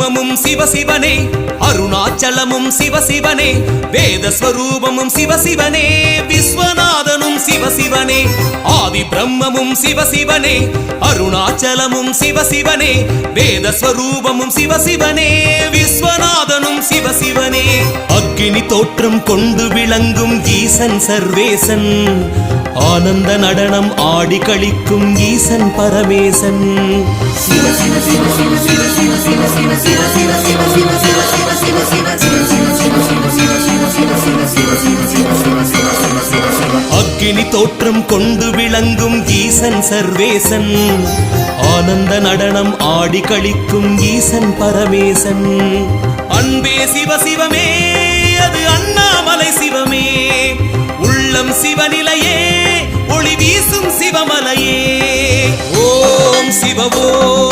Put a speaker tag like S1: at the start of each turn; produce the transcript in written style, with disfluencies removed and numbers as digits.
S1: பிரம்மமும் சிவசிவனே அருணாச்சலமும் சிவசிவனே வேதஸ்வரூபமும் சிவசிவனே விஸ்வநாதனும் சிவசிவனே ஆதி பிரம்மமும் சிவசிவனே அருணாச்சலமும் சிவசிவனே வேதஸ்வரூபமும் சிவசிவனே விஸ்வநாதனும் சிவசிவனே அக்கினி தோற்றம் கொண்டு விளங்கும் ஈசன் சர்வேசன் ஆனந்த நடனம் ஆடி களிக்கும் ஈசன் பரமேசன் அக்கினி தோற்றம் கொண்டு விளங்கும் ஈசன் சர்வேசன் ஆனந்த நடனம் ஆடி களிக்கும் ஈசன் பரமேசன் அன்பே சிவசிவமே அது அண்ணாமலை சிவமே உள்ளம் சிவநிலையே ஒளி வீசும் சிவமலையே ஓம் சிவ ஓம்